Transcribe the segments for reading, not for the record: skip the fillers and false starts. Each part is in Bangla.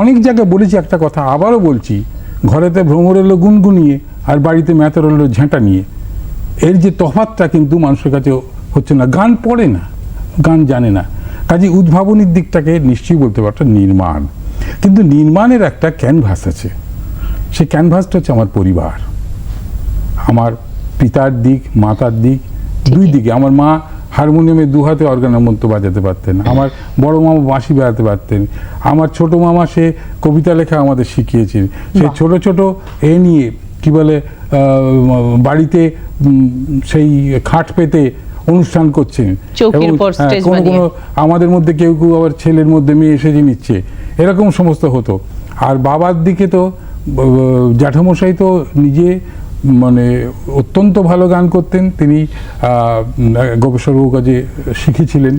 অনেক জায়গায় বলেছি একটা কথা, আবারও বলছি, ঘরেতে ভ্রমর এলো গুনগুনিয়ে আর বাড়িতে ম্যাথর এলো ঝেঁটা নিয়ে। এর যে তফাৎটা কিন্তু মানুষের কাছে হচ্ছে না। গান পড়ে না, গান জানে না, কাজে উদ্ভাবনীর দিকটাকে নিশ্চয়ই বলতে পারতো নির্মাণ। কিন্তু নির্মাণের একটা ক্যানভাস আছে, সেই ক্যানভাসটা হচ্ছে আমার পরিবার, আমার পিতার দিক, মাতার দিক, দুই দিকে। আমার মা হারমোনিয়ামে দু হাতে অর্গানের মতো বাজাতে পারতেন, আমার বড় মামা বাঁশি বাজাতে পারতেন, আমার ছোট মামা সে কবিতা লেখা আমাদের শিখিয়েছেন। সে ছোট ছোট এ নিয়ে কি বলে বাড়িতে সেই খাট পেতে অনুষ্ঠান করছেন। কোনো কোনো আমাদের মধ্যে কেউ কেউ আবার ছেলের মধ্যে মেয়ে এসে নিচ্ছে, এরকম সমস্ত হতো। আর বাবার দিকে তো জ্যাঠামশাই তো নিজে মানে অত্যন্ত ভালো গান করতেন, তিনি গোপেশ্বরবাবুর কাছে শিখেছিলেন।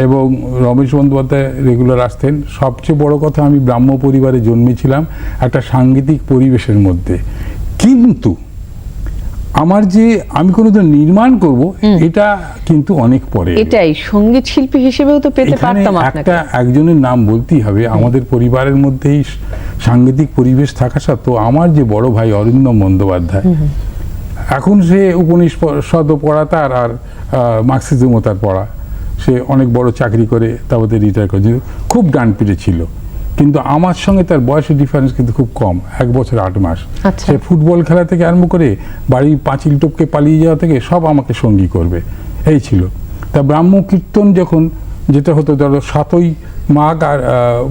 এবং রমেশ বন্দ্যোপাধ্যায় রেগুলার আসতেন। সবচেয়ে বড় কথা, আমি ব্রাহ্ম পরিবারে জন্মেছিলাম একটা সাংগীতিক পরিবেশের মধ্যে। কিন্তু আমার যে আমি কোনোদিন নির্মাণ করব এটা কিন্তু অনেক পরে। এটাই সঙ্গীত শিল্পী হিসেবেও তো পেতে পারতাম আপনাকে। একজনের নাম বলতেই হবে। আমাদের পরিবারের মধ্যেই সাংগীতিক পরিবেশ থাকা সত্ত্বেও আমার যে বড় ভাই অরিন্দম বন্দ্যোপাধ্যায়, এখন সে উপনিষদ পড়া তার, আর মার্কসিজমও তার পড়া। সে অনেক বড় চাকরি করে তারপরে রিটায়ার করেছিল, খুব ডান পিটে ছিল। কিন্তু আমার সঙ্গে তার বয়সের ডিফারেন্স কিন্তু খুব কম, 1 বছর 8 মাস। সে ফুটবল খেলা থেকে আরম্ভ করে বাড়ির পাঁচিল টপকে পালিয়ে যাওয়া থেকে সব আমাকে সঙ্গী করবে, এই ছিল। তা ব্রাহ্ম কীর্তন যখন যেটা হতো, ধরো 7ই মাঘ আর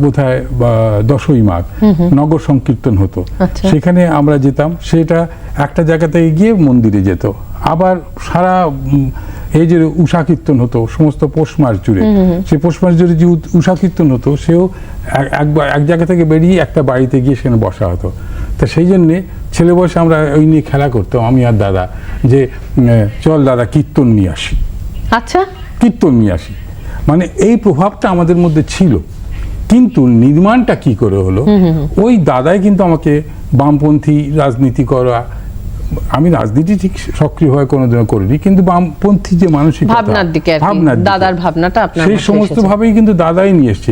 বোধহয় 10ই মাঘ নগর সংকীর্তন হতো, সেখানে আমরা যেতাম। সেটা একটা জায়গা থেকে গিয়ে মন্দিরে যেত, আবার সারা এই যে উষা কীর্তন হতো সমস্ত পৌষ মাস জুড়ে, সেই পৌষ মাস জুড়ে যে উষা কীর্তন হতো, সেও এক জায়গা থেকে বেরিয়ে একটা বাড়িতে গিয়ে সেখানে বসা হতো। তা সেই জন্যে ছেলে বয়সে আমরা ওই নিয়ে খেলা করতাম, আমি আর দাদা, যে চল দাদা কীর্তন নিয়ে আসি। আচ্ছা, কীর্তন নিয়ে আসি, মানে এই প্রভাবটা আমাদের মধ্যে ছিল। কিন্তু নির্মাণটা কি করে হলো, ওই দাদাই কিন্তু আমাকে বামপন্থী রাজনীতি করা, আমি রাজনীতি ঠিক সক্রিয়ভাবে কোনোদিনও করিনি, কিন্তু বামপন্থী যে মানসিকতা, ভাবনার দিকে দাদার ভাবনাটা আপনার সেই সমস্ত ভাবেই কিন্তু দাদাই নিয়ে এসছে।